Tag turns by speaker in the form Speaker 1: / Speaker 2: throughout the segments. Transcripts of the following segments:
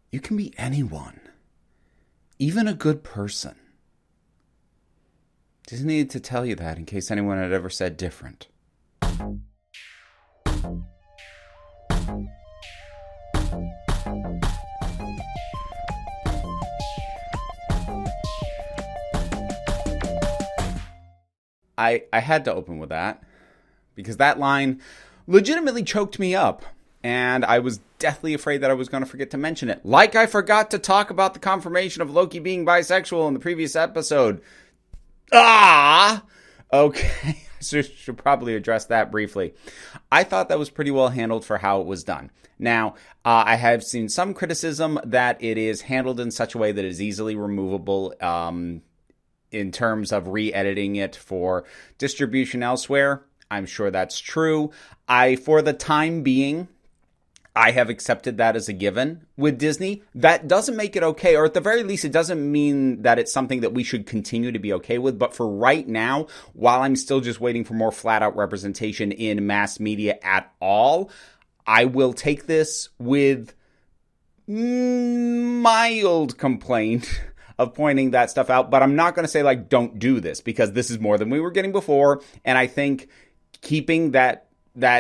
Speaker 1: You can be anyone, even a good person. Just needed to tell you that in case anyone had ever said different. I had to open with that because that line legitimately choked me up, and I was deathly afraid that I was going to forget to mention it. Like I forgot to talk about the confirmation of Loki being bisexual in the previous episode. Okay. So should probably address that briefly. I thought that was pretty well handled for how it was done. Now, I have seen some criticism that it is handled in such a way that it is easily removable in terms of re-editing it for distribution elsewhere. I'm sure that's true. For the time being, I have accepted that as a given with Disney. That doesn't make it okay, or at the very least, it doesn't mean that it's something that we should continue to be okay with. But for right now, while I'm still just waiting for more flat-out representation in mass media at all, I will take this with mild complaint of pointing that stuff out. But I'm not going to say, like, don't do this, because this is more than we were getting before. And I think keeping that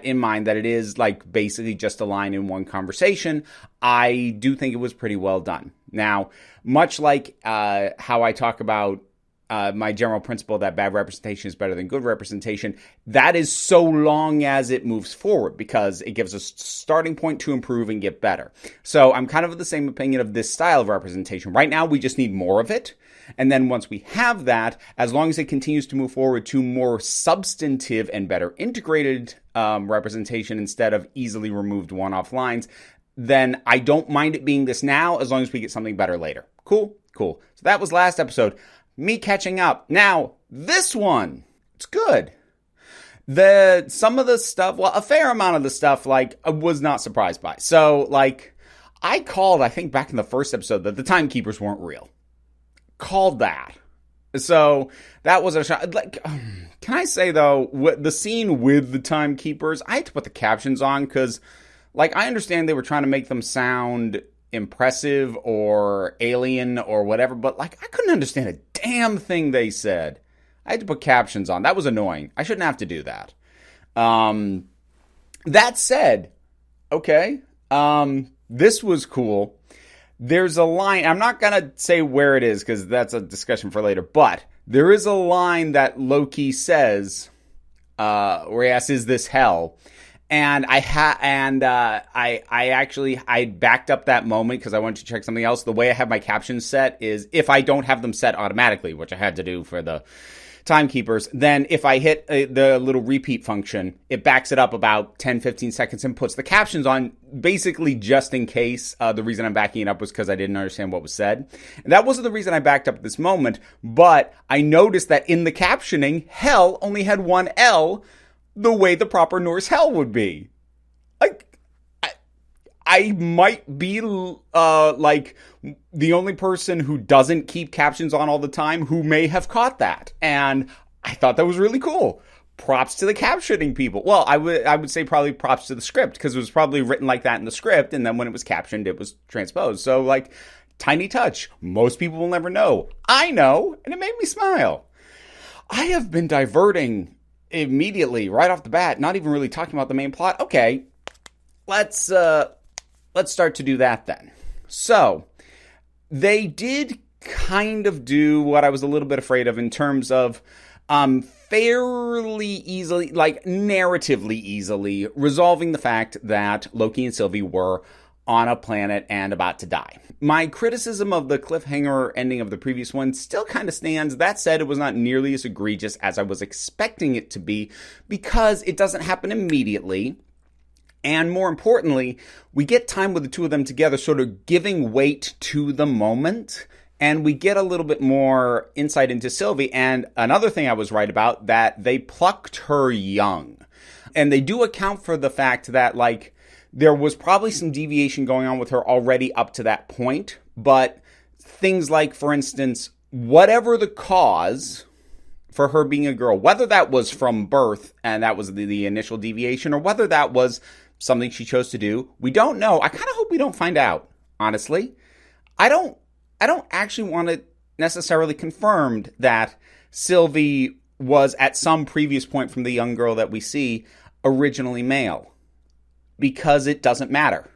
Speaker 1: in mind, that it is like basically just a line in one conversation, I do think it was pretty well done. Now, much like how I talk about my general principle that bad representation is better than good representation, that is so long as it moves forward, because it gives us a starting point to improve and get better. So I'm kind of the same opinion of this style of representation. Right now, we just need more of it. And then once we have that, as long as it continues to move forward to more substantive and better integrated representation instead of easily removed one-off lines, then I don't mind it being this now, as long as we get something better later. Cool? Cool. So that was last episode. Me catching up. Now, this one, it's good. Some of the stuff, well, a fair amount of the stuff, like, I was not surprised by. So, like, I called, I think back in the first episode, that the timekeepers weren't real. Called that. So that was a shot. Like, can I say though, the scene with the timekeepers, I had to put the captions on because, like, I understand they were trying to make them sound impressive or alien or whatever, but like, I couldn't understand a damn thing they said. I had to put captions on. That was annoying. I shouldn't have to do that. That said, okay, this was cool. There's a line, I'm not going to say where it is because that's a discussion for later, but there is a line that Loki says, where he asks, "Is this hell?" And I backed up that moment because I wanted to check something else. The way I have my captions set is if I don't have them set automatically, which I had to do for the timekeepers, then if I hit the little repeat function, it backs it up about 10-15 seconds and puts the captions on, basically just in case. The reason I'm backing it up was because I didn't understand what was said. And that wasn't the reason I backed up at this moment, but I noticed that in the captioning, hell only had one L, the way the proper Norse hell would be. Like, I might be like the only person who doesn't keep captions on all the time who may have caught that. And I thought that was really cool. Props to the captioning people. Well, I would say probably props to the script, because it was probably written like that in the script, and then when it was captioned, it was transposed. So, like, tiny touch. Most people will never know. I know, and it made me smile. I have been diverting immediately, right off the bat, not even really talking about the main plot. Okay, let's start to do that then. So, they did kind of do what I was a little bit afraid of in terms of fairly easily, like narratively easily, resolving the fact that Loki and Sylvie were on a planet and about to die. My criticism of the cliffhanger ending of the previous one still kind of stands. That said, it was not nearly as egregious as I was expecting it to be, because it doesn't happen immediately. And more importantly, we get time with the two of them together, sort of giving weight to the moment. And we get a little bit more insight into Sylvie. And another thing I was right about, that they plucked her young. And they do account for the fact that, like, there was probably some deviation going on with her already up to that point. But things like, for instance, whatever the cause for her being a girl, whether that was from birth and that was the initial deviation, or whether that was something she chose to do, we don't know. I kind of hope we don't find out, honestly. I don't actually want it necessarily confirmed that Sylvie was at some previous point from the young girl that we see originally male, because it doesn't matter.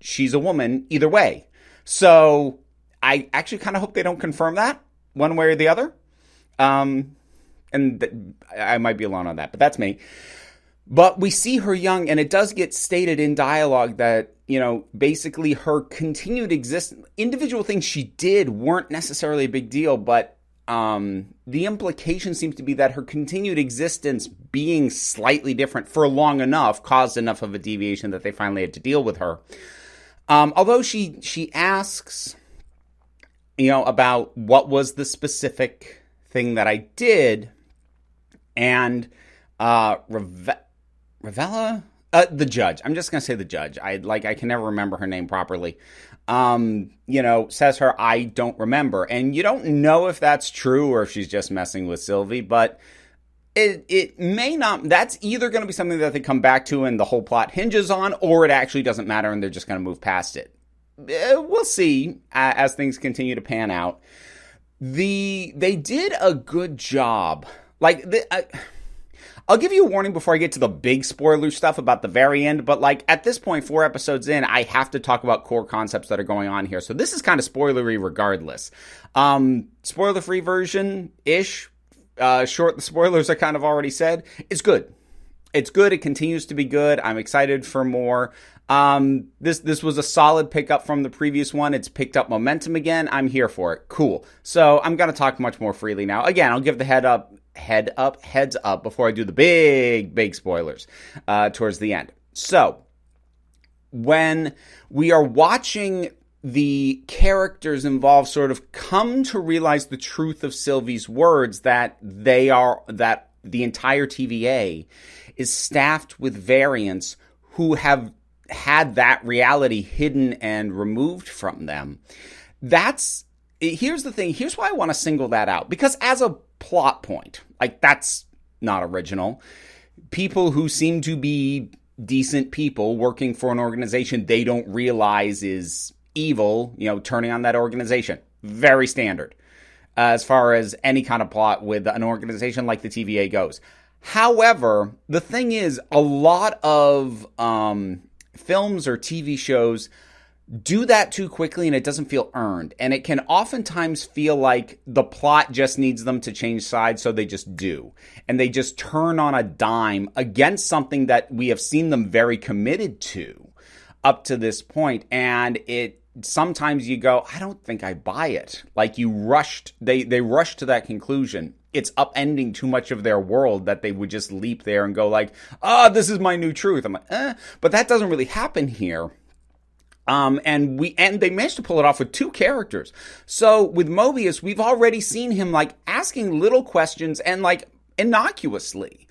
Speaker 1: She's a woman either way. So I actually kind of hope they don't confirm that one way or the other. I might be alone on that, but that's me. But we see her young, and it does get stated in dialogue that, basically her continued existence, individual things she did weren't necessarily a big deal, but the implication seems to be that her continued existence being slightly different for long enough caused enough of a deviation that they finally had to deal with her. Although she asks, about what was the specific thing that I did, and Ravella, the judge. I'm just gonna say the judge. I can never remember her name properly. Says her, I don't remember, and you don't know if that's true or if she's just messing with Sylvie, but it may not. That's either going to be something that they come back to and the whole plot hinges on, or it actually doesn't matter and they're just going to move past it. We'll see as things continue to pan out. They did a good job. I'll give you a warning before I get to the big spoiler stuff about the very end, but at this point, 4 episodes in, I have to talk about core concepts that are going on here. So this is kind of spoilery regardless. Spoiler-free version-ish. Short, the spoilers are kind of already said. It's good. It's good. It continues to be good. I'm excited for more. This was a solid pickup from the previous one. It's picked up momentum again. I'm here for it. Cool. So I'm going to talk much more freely now. Again, I'll give the heads up before I do the big spoilers towards the end. So when we are watching the characters involved sort of come to realize the truth of Sylvie's words, that the entire TVA is staffed with variants who have had that reality hidden and removed from them. Here's the thing. Here's why I want to single that out. Because as a plot point, that's not original. People who seem to be decent people working for an organization they don't realize is evil, turning on that organization. Very standard as far as any kind of plot with an organization like the TVA goes. However, the thing is, a lot of films or TV shows do that too quickly and it doesn't feel earned. And it can oftentimes feel like the plot just needs them to change sides, so they just do. And they just turn on a dime against something that we have seen them very committed to up to this point. And sometimes you go, I don't think I buy it. They rushed to that conclusion. It's upending too much of their world that they would just leap there and go this is my new truth. I'm like, but that doesn't really happen here. And they managed to pull it off with 2 characters. So with Mobius, we've already seen him asking little questions and innocuously.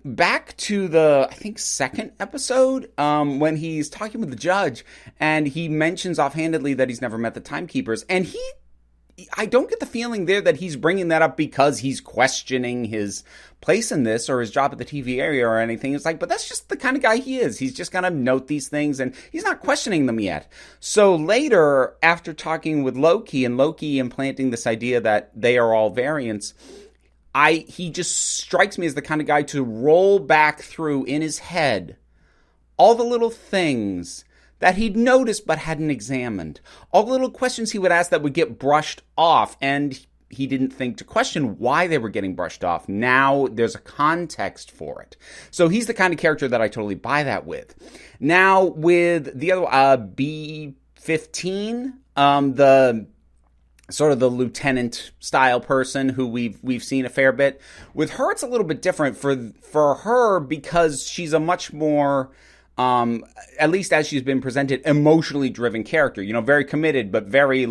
Speaker 1: Back to the, I think, 2nd episode, when he's talking with the judge and he mentions offhandedly that he's never met the Timekeepers, and I don't get the feeling there that he's bringing that up because he's questioning his place in this or his job at the TV area or anything. It's but that's just the kind of guy he is. He's just going to note these things and he's not questioning them yet. So later, after talking with Loki and Loki implanting this idea that they are all variants, he just strikes me as the kind of guy to roll back through in his head all the little things that he'd noticed but hadn't examined. All the little questions he would ask that would get brushed off, and he didn't think to question why they were getting brushed off. Now there's a context for it. So he's the kind of character that I totally buy that with. Now with the other B-15, the sort of the lieutenant style person who we've seen a fair bit. With her, it's a little bit different for her because she's a much more at least as she's been presented, emotionally driven character, very committed, but very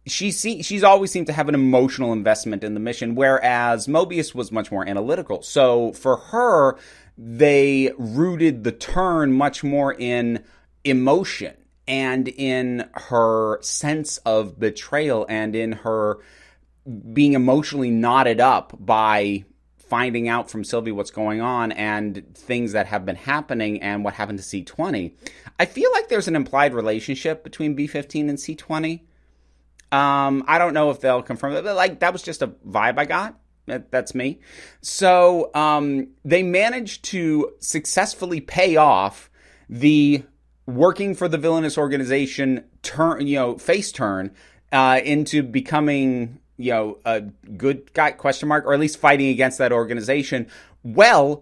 Speaker 1: she's always seemed to have an emotional investment in the mission, whereas Mobius was much more analytical. So for her, they rooted the turn much more in emotion and in her sense of betrayal and in her being emotionally knotted up by finding out from Sylvie what's going on and things that have been happening and what happened to C20. I feel like there's an implied relationship between B15 and C20. I don't know if they'll confirm it, but like that was just a vibe I got. That's me. So they managed to successfully pay off the working for the villainous organization face turn into becoming a good guy, or at least fighting against that organization,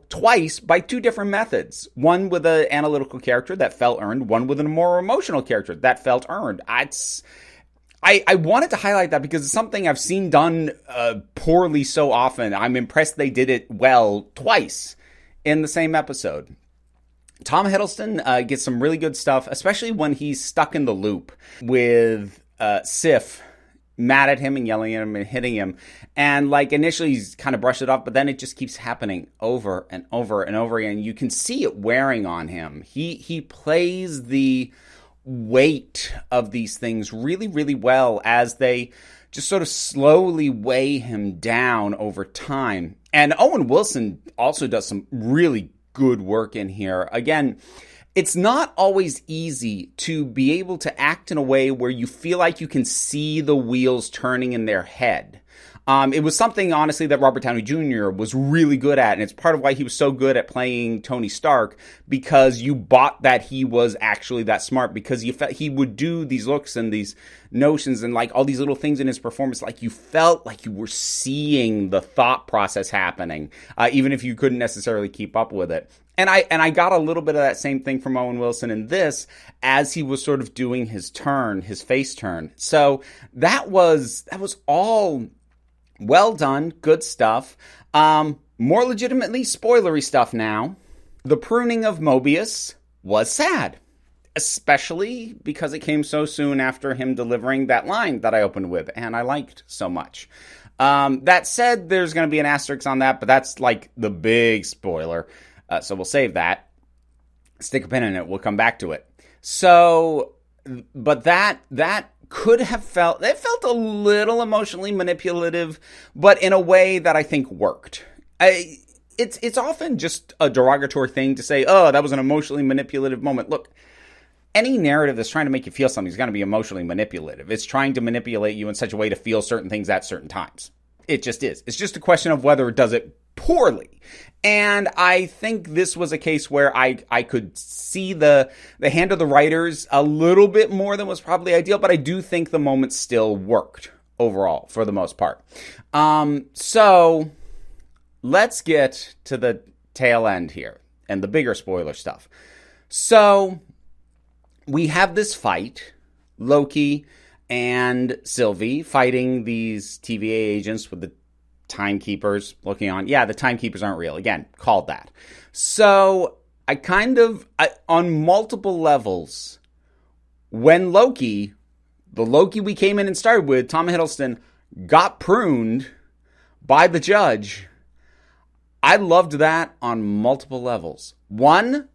Speaker 1: twice by two different methods. One with an analytical character that felt earned, one with a more emotional character that felt earned. I wanted to highlight that because it's something I've seen done poorly so often. I'm impressed they did it well twice in the same episode. Tom Hiddleston gets some really good stuff, especially when he's stuck in the loop with Sif mad at him and yelling at him and hitting him. And like initially he's kind of brushed it off, but then it just keeps happening over and over and over again. You can see it wearing on him. He plays the weight of these things really, really well as they just sort of slowly weigh him down over time. And Owen Wilson also does some really good work in here. Again, it's not always easy to be able to act in a way where you feel like you can see the wheels turning in their head. It was something, honestly, that Robert Downey Jr. was really good at, and it's part of why he was so good at playing Tony Stark, because you bought that he was actually that smart, because you felt he would do these looks and these notions and like all these little things in his performance, like you felt like you were seeing the thought process happening, even if you couldn't necessarily keep up with it. And I got a little bit of that same thing from Owen Wilson in this as he was sort of doing his face turn. So that was all well done, good stuff. More legitimately spoilery stuff now. The pruning of Mobius was sad, especially because it came so soon after him delivering that line that I opened with and I liked so much. That said, there's going to be an asterisk on that, but that's like the big spoiler. So we'll save that. Stick a pin in it. We'll come back to it. So, but that could have felt a little emotionally manipulative, but in a way that I think worked. It's often just a derogatory thing to say, oh, that was an emotionally manipulative moment. Look, any narrative that's trying to make you feel something is going to be emotionally manipulative. It's trying to manipulate you in such a way to feel certain things at certain times. It just is. It's just a question of whether it does it poorly. And I think this was a case where I could see the hand of the writers a little bit more than was probably ideal, but I do think the moment still worked overall for the most part. So let's get to the tail end here and the bigger spoiler stuff. So we have this fight, Loki and Sylvie fighting these TVA agents with the timekeepers looking on. Yeah, the timekeepers aren't real. Again, called that. So I on multiple levels, when the Loki we came in and started with, Tom Hiddleston, got pruned by the judge, I loved that on multiple levels. One,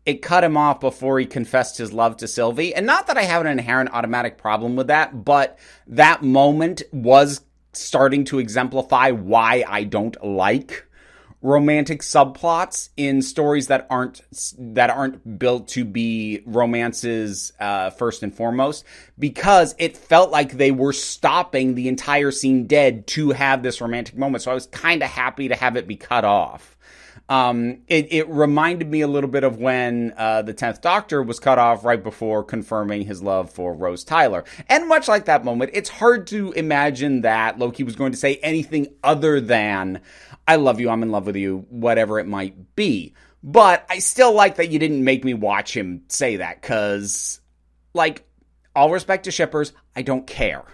Speaker 1: it cut him off before he confessed his love to Sylvie. And not that I have an inherent automatic problem with that, but that moment was starting to exemplify why I don't like romantic subplots in stories that aren't built to be romances first and foremost, because it felt like they were stopping the entire scene dead to have this romantic moment. So I was kind of happy to have it be cut off. It reminded me a little bit of when the 10th Doctor was cut off right before confirming his love for Rose Tyler. And much like that moment, it's hard to imagine that Loki was going to say anything other than, I love you, I'm in love with you, whatever it might be. But I still like that you didn't make me watch him say that, because, like, all respect to shippers, I don't care.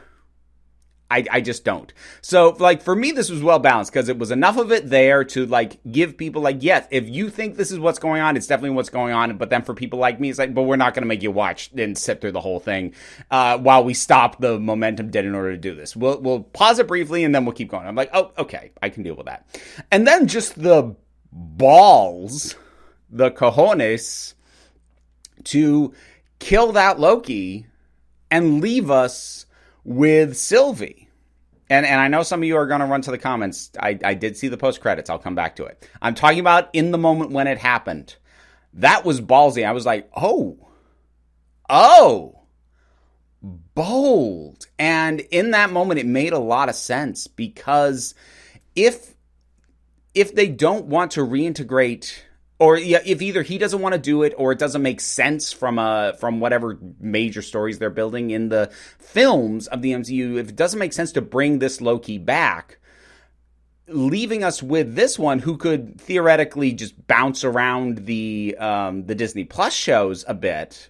Speaker 1: I just don't. So, like, for me, this was well balanced, because it was enough of it there to, like, give people, like, yes, if you think this is what's going on, it's definitely what's going on. But then for people like me, it's like, but we're not going to make you watch and sit through the whole thing while we stop the momentum dead in order to do this. We'll pause it briefly, and then we'll keep going. I'm like, oh, okay, I can deal with that. And then just the balls, the cojones, to kill that Loki and leave us with Sylvie. And I know some of you are going to run to the comments. I did see the post-credits. I'll come back to it. I'm talking about in the moment when it happened. That was ballsy. I was like, oh, bold. And in that moment, it made a lot of sense, because if they don't want to reintegrate, or if either he doesn't want to do it or it doesn't make sense from whatever major stories they're building in the films of the MCU, if it doesn't make sense to bring this Loki back, leaving us with this one who could theoretically just bounce around the Disney Plus shows a bit,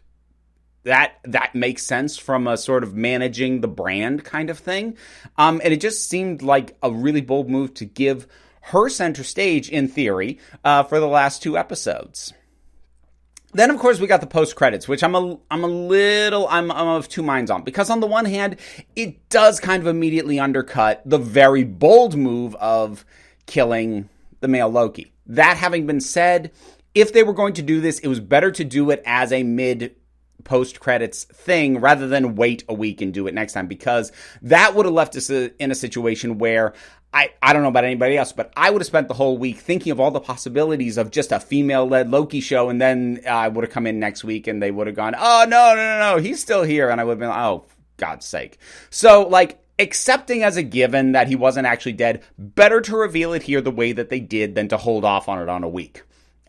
Speaker 1: that makes sense from a sort of managing the brand kind of thing. And it just seemed like a really bold move to give her center stage, in theory, for the last 2 episodes. Then, of course, we got the post-credits, which I'm of two minds on. Because on the one hand, it does kind of immediately undercut the very bold move of killing the male Loki. That having been said, if they were going to do this, it was better to do it as a post-credits thing rather than wait a week and do it next time, because that would have left us in a situation where I don't know about anybody else, but I would have spent the whole week thinking of all the possibilities of just a female-led Loki show, and then I would have come in next week and they would have gone, oh, no, he's still here, and I would have been like, oh, God's sake. So, accepting as a given that he wasn't actually dead, better to reveal it here the way that they did than to hold off on it on a week.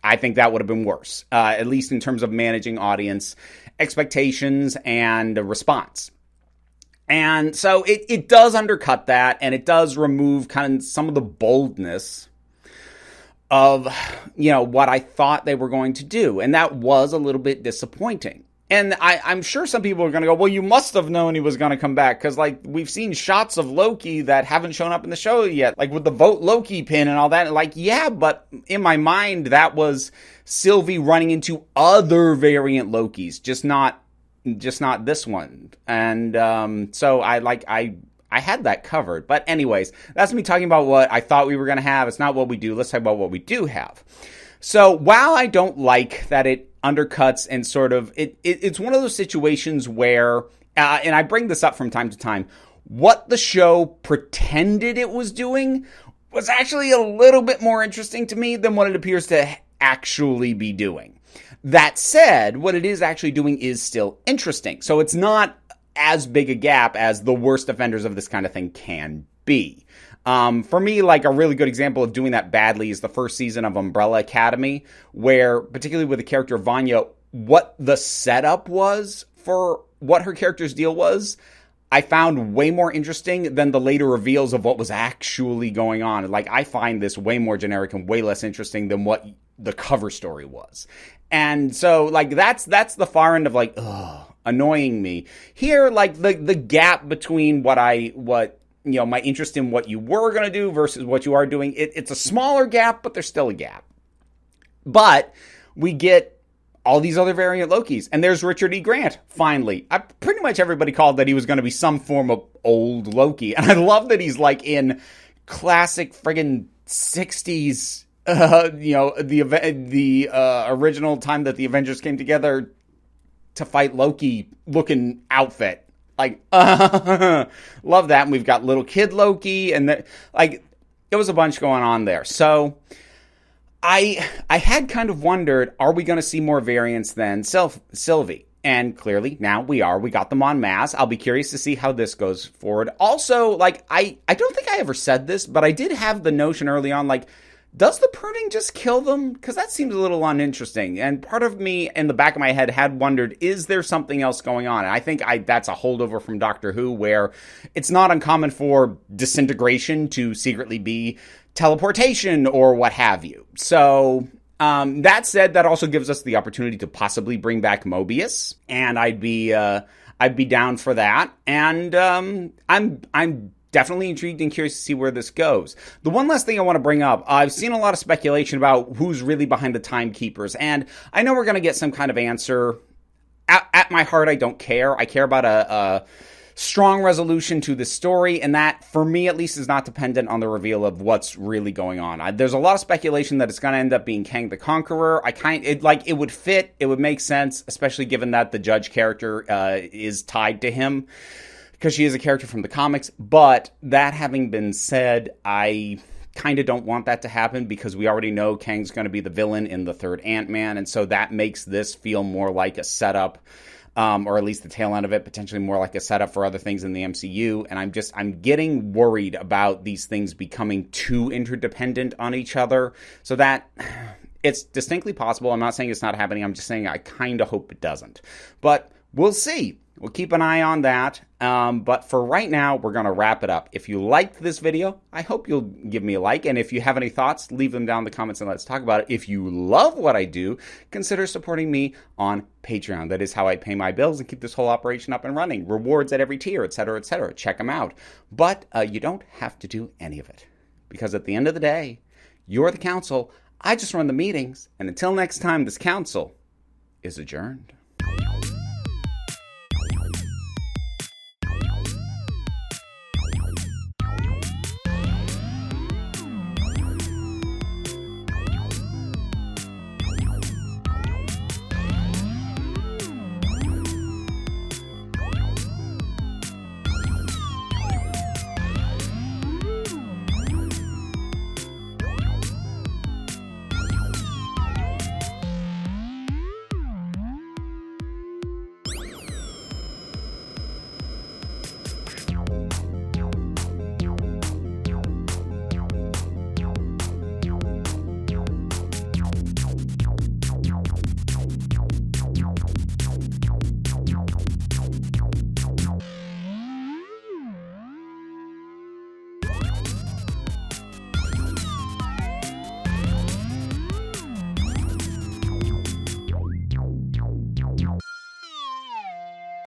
Speaker 1: I think that would have been worse, at least in terms of managing audience expectations and response. And so it does undercut that, and it does remove kind of some of the boldness of, what I thought they were going to do. And that was a little bit disappointing. And I'm sure some people are going to go, well, you must have known he was going to come back, because, we've seen shots of Loki that haven't shown up in the show yet, with the Vote Loki pin and all that. Yeah, but in my mind, that was Sylvie running into other variant Lokis, just not this one. And so I had that covered. But anyways, that's me talking about what I thought we were going to have. It's not what we do. Let's talk about what we do have. So while I don't like that it undercuts and sort of, it's one of those situations where, and I bring this up from time to time, what the show pretended it was doing was actually a little bit more interesting to me than what it appears to actually be doing. That said, what it is actually doing is still interesting. So it's not as big a gap as the worst offenders of this kind of thing can be. For me, a really good example of doing that badly is the first season of Umbrella Academy, where, particularly with the character of Vanya, what the setup was for what her character's deal was, I found way more interesting than the later reveals of what was actually going on. I find this way more generic and way less interesting than what the cover story was. And so, that's the far end of, annoying me. Here, the gap between my interest in what you were going to do versus what you are doing, it's a smaller gap, but there's still a gap. But we get all these other variant Lokis. And there's Richard E. Grant, finally. Pretty much everybody called that he was going to be some form of old Loki. And I love that he's in classic friggin' 60s, the original time that the Avengers came together to fight Loki looking outfit. Love that. And we've got little kid Loki, and it was a bunch going on there. So I had kind of wondered, are we going to see more variants than Sylvie? And clearly now we are. We got them en masse. I'll be curious to see how this goes forward. Also, I don't think I ever said this, but I did have the notion early on, does the pruning just kill them? Because that seems a little uninteresting. And part of me in the back of my head had wondered, is there something else going on? And I think that's a holdover from Doctor Who, where it's not uncommon for disintegration to secretly be teleportation or what have you. So that said, that also gives us the opportunity to possibly bring back Mobius. And I'd be down for that. And I'm definitely intrigued and curious to see where this goes. The one last thing I want to bring up, I've seen a lot of speculation about who's really behind the timekeepers, and I know we're going to get some kind of answer. At my heart, I don't care. I care about a strong resolution to this story, and that, for me at least, is not dependent on the reveal of what's really going on. There's a lot of speculation that it's going to end up being Kang the Conqueror. It would fit, it would make sense, especially given that the Judge character is tied to him. because she is a character from the comics. But that having been said, I kind of don't want that to happen because we already know Kang's going to be the villain in the third Ant-Man, and so that makes this feel more like a setup, or at least the tail end of it, potentially more like a setup for other things in the MCU. And I'm getting worried about these things becoming too interdependent on each other. So that it's distinctly possible. I'm not saying it's not happening. I'm just saying I kind of hope it doesn't. But we'll see. We'll keep an eye on that. But for right now, we're going to wrap it up. If you liked this video, I hope you'll give me a like. And if you have any thoughts, leave them down in the comments and let's talk about it. If you love what I do, consider supporting me on Patreon. That is how I pay my bills and keep this whole operation up and running. Rewards at every tier, etc., etc. Check them out. But you don't have to do any of it. Because at the end of the day, you're the council. I just run the meetings. And until next time, this council is adjourned.